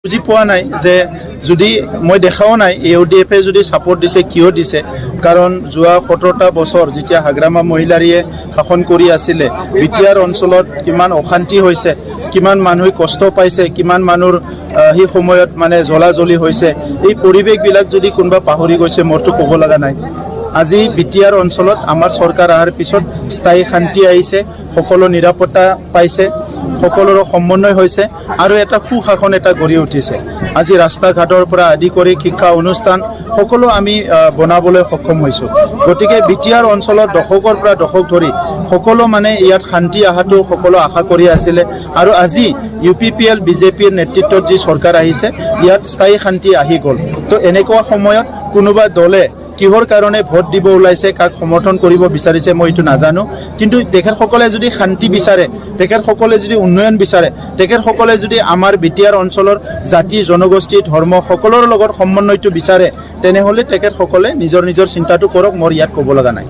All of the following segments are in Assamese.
বুজি পোৱা নাই যে যদি মই দেখাও নাই ইউডিএফে যদি সাপোৰ্ট দিছে কিয় দিছে কাৰণ যোৱা 17টা বছৰ যেতিয়া হাগ্ৰামা মহিলাৰীয়ে শাসন কৰি আছিল বিটিআৰ অঞ্চলত কিমান অশান্তি হৈছে কিমান মানুহ কষ্ট পাইছে কিমান মানুহৰ এই সময়ত মানে জ্বলাজ্বলি হৈছে এই পৰিবেশবিলাক যদি কোনবা পাহৰি গৈছে মোৰটো ক'ব লগা নাই আজি বিটিআৰ অঞ্চলত আমাৰ চৰকাৰ আহাৰ পিছত স্থায়ী শান্তি আহিছে সকলো নিৰাপত্তা পাইছে সকলোৰ সমন্বয় হৈছে আৰু এটা সুশাসন এটা গঢ়ি উঠিছে আজি ৰাস্তা ঘাটৰ পৰা আদি কৰি শিক্ষা অনুষ্ঠান সকলো আমি বনাবলৈ সক্ষম হৈছো গতিকে বিটিআৰ অঞ্চলত দশকৰ পৰা দশক ধৰি সকলো মানে ইয়াত শান্তি আহাটো সকলো আশা কৰি আছিল আৰু আজি ইউপিপিএল বিজেপিৰ নেতৃত্বত যি চৰকাৰ আহিছে ইয়াত স্থায়ী শান্তি আহি গ'ল তো এনেকুৱা সময়ত কোনোবা দলে কিহৰ কাৰণে ভোট দিব ওলাইছে কাক সমৰ্থন কৰিব বিচাৰিছে মই এটো নাজানো কিন্তু তেখেতসকলে যদি শান্তি বিচাৰে তেখেতসকলে যদি উন্নয়ন বিচাৰে তেখেতসকলে যদি আমাৰ বিটিআৰ অঞ্চলৰ জাতি জনগোষ্ঠী ধৰ্ম সকলোৰ লগত সমন্বয়টো বিচাৰে তেনেহলে তেখেতসকলে নিজৰ নিজৰ চিন্তাটো কৰক মোৰ ইয়াত ক'ব লগা নাই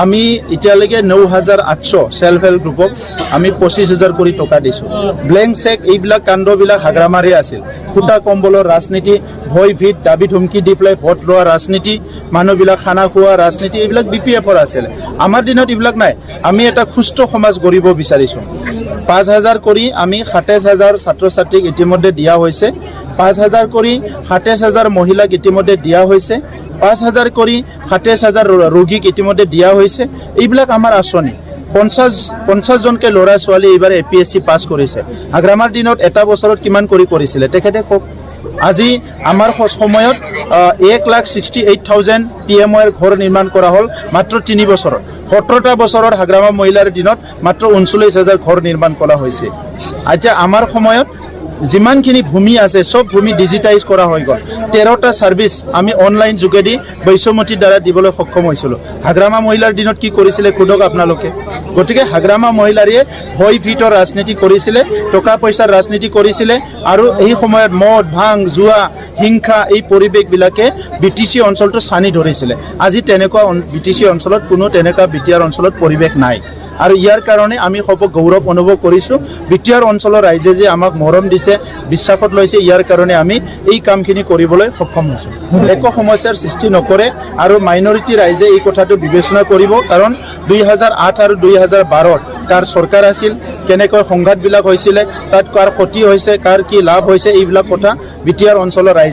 আমি এতিয়ালৈকে ৯,৮০০ সেলফ হেল্প গ্ৰুপক আমি ২৫,০০০ কোটি টকা দিছো ব্লেংক চেক এইবিলাক কাণ্ডবিলাক হাগ্ৰামাৰী আছিল খুটা কম্বলৰ ৰাজনীতি ভয় ভীত দাবী ধমকি দি পেলাই ভোট লোৱা ৰাজনীতি মানুহবিলাক খানা খোৱা ৰাজনীতি এইবিলাক বিপিএফৰ আছিল আমাৰ দিনত এইবিলাক নাই আমি এটা সুস্থ সমাজ গঢ়িব বিচাৰিছো ৫,০০০ কৰি আমি ২৭,০০০ ছাত্ৰ ছাত্ৰীক ইতিমধ্যে দিয়া হৈছে ৫,০০০ কৰি ২৭,০০০ মহিলাক ইতিমধ্যে দিয়া হৈছে ৫,০০০ কৰি ২৭,০০০ ৰোগীক ইতিমধ্যে দিয়া হৈছে এইবিলাক আমাৰ আঁচনি ৫০ জনকে ল'ৰা ছোৱালী এইবাৰ এপিএসসি পাছ কৰিছে হাগ্ৰামাৰ দিনত এটা বছৰত কিমান কৰিছিলে তেখেতে কওক আজি আমাৰ সময়ত ১,৬৮,০০০ পিএমঅ'ৰ ঘৰ নিৰ্মাণ কৰা হ'ল মাত্ৰ ৩ বছৰত ১৭টা বছৰৰ হাগ্ৰামা মহিলাৰ দিনত মাত্ৰ ৩৯,০০০ ঘৰ নিৰ্মাণ কৰা হৈছে এতিয়া আমাৰ সময়ত যিমানখিনি ভূমি আছে সব ভূমি ডিজিটাইজ কৰা হৈ গ'ল ১৩টা সাৰ্ভিস আমি অনলাইন যোগেদি বৈষম্যতিৰ দ্বাৰা দিবলৈ সক্ষম হৈছিল হাগ্ৰামা মহিলাৰ দিনত কি কৰিছিলে খুদক আপোনালোকে গতিকে হাগ্ৰামা মহিলাৰীয়ে ভয় ভীতৰ ৰাজনীতি কৰিছিলে টকা পইচাৰ ৰাজনীতি কৰিছিলে আৰু এই সময়ত মদ ভাং জুৱা হিংসা এই পৰিবেশবিলাকে বিটিসি অঞ্চলটো ছানি ধৰিছিলে আজি তেনেকুৱা বিটিসি অঞ্চলত কোনো তেনেকুৱা বিটিআৰ অঞ্চলত পৰিবেশ নাই আৰু ইয়াৰ কাৰণে আমি খুব গৌৰৱ অনুভৱ কৰিছো বিটিআৰ অঞ্চলৰ ৰাইজে যে আমাক মৰম দিছে বিশ্বাসত লৈছে ইয়াৰ কাৰণে আমি এই কামখিনি কৰিবলৈ সক্ষম হৈছো একো সমস্যাৰ সৃষ্টি নকৰে আৰু মাইনৰিটি ৰাইজে এই কথাটো বিবেচনা কৰিব কাৰণ ২০০৮ আৰু ২০১২ত তাৰ চৰকাৰ আছিল কেনেকৈ সংঘাতবিলাক হৈছিলে তাত কাৰ ক্ষতি হৈছে কাৰ কি লাভ হৈছে এইবিলাক কথা বিটিআৰ অঞ্চলৰ ৰাইজে